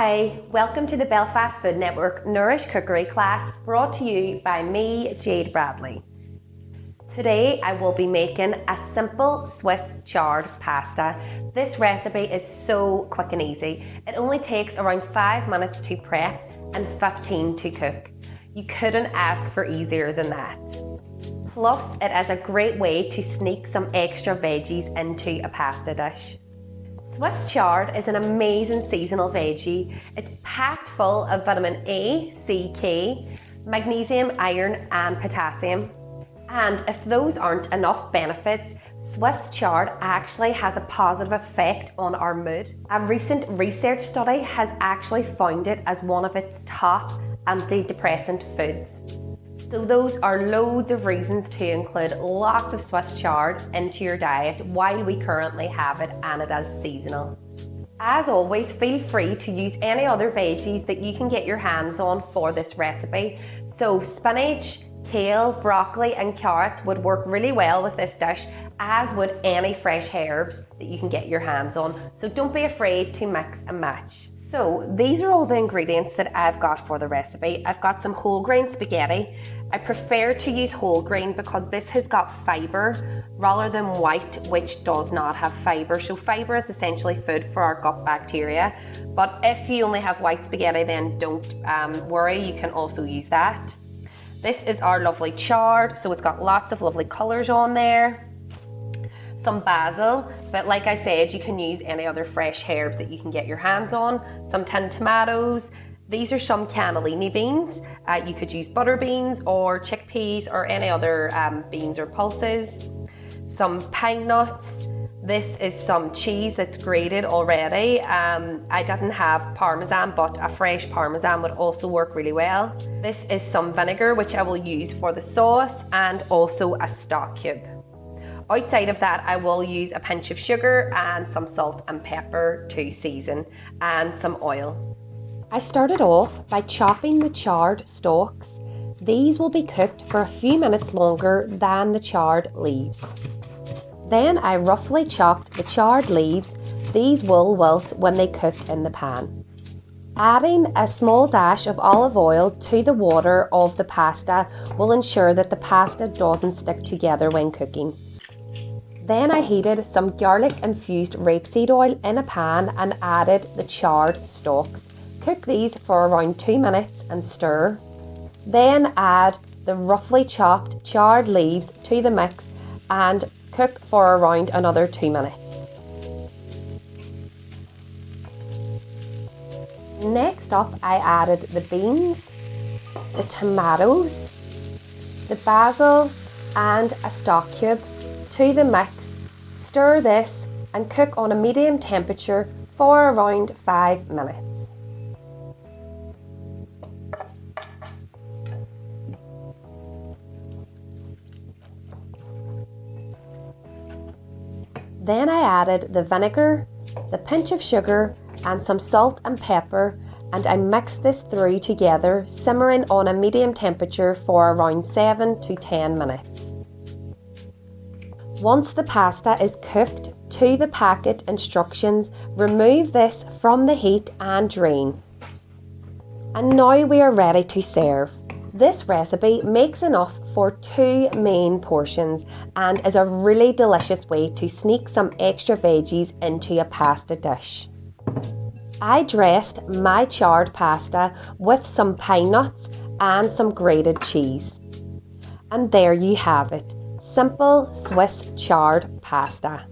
Hi, welcome to the Belfast Food Network Nourish Cookery class brought to you by me, Jade Bradley. Today I will be making a simple Swiss chard pasta. This recipe is so quick and easy. It only takes around 5 minutes to prep and 15 to cook. You couldn't ask for easier than that. Plus, it is a great way to sneak some extra veggies into a pasta dish. Swiss chard is an amazing seasonal veggie. It's packed full of vitamin A, C, K, magnesium, iron and potassium. And if those aren't enough benefits, Swiss chard actually has a positive effect on our mood. A recent research study has actually found it as one of its top antidepressant foods. So those are loads of reasons to include lots of Swiss chard into your diet while we currently have it and it is seasonal. As always, feel free to use any other veggies that you can get your hands on for this recipe. So spinach, kale, broccoli and carrots would work really well with this dish, as would any fresh herbs that you can get your hands on. So don't be afraid to mix and match. So these are all the ingredients that I've got for the recipe. I've got some whole grain spaghetti. I prefer to use whole grain because this has got fibre rather than white, which does not have fibre. So fibre is essentially food for our gut bacteria. But if you only have white spaghetti, then don't worry, you can also use that. This is our lovely chard, so it's got lots of lovely colours on there. Some basil, but like I said, you can use any other fresh herbs that you can get your hands on. Some tinned tomatoes. These are some cannellini beans. You could use butter beans or chickpeas or any other beans or pulses. Some pine nuts. This is some cheese that's grated already. I didn't have parmesan, but a fresh parmesan would also work really well. This is some vinegar, which I will use for the sauce, and also a stock cube. Outside of that, I will use a pinch of sugar and some salt and pepper to season, and some oil. I started off by chopping the chard stalks. These will be cooked for a few minutes longer than the chard leaves. Then I roughly chopped the chard leaves. These will wilt when they cook in the pan. Adding a small dash of olive oil to the water of the pasta will ensure that the pasta doesn't stick together when cooking. Then I heated some garlic infused rapeseed oil in a pan and added the chard stalks. Cook these for around 2 minutes and stir. Then add the roughly chopped chard leaves to the mix and cook for around another 2 minutes. Next up, I added the beans, the tomatoes, the basil and a stock cube to the mix. Stir this and cook on a medium temperature for around 5 minutes. Then I added the vinegar, the pinch of sugar and some salt and pepper, and I mixed this through together, simmering on a medium temperature for around 7 to 10 minutes. Once the pasta is cooked to the packet instructions, remove this from the heat and drain. And now we are ready to serve. This recipe makes enough for 2 main portions and is a really delicious way to sneak some extra veggies into a pasta dish. I dressed my chard pasta with some pine nuts and some grated cheese. And there you have it. Simple Swiss chard pasta.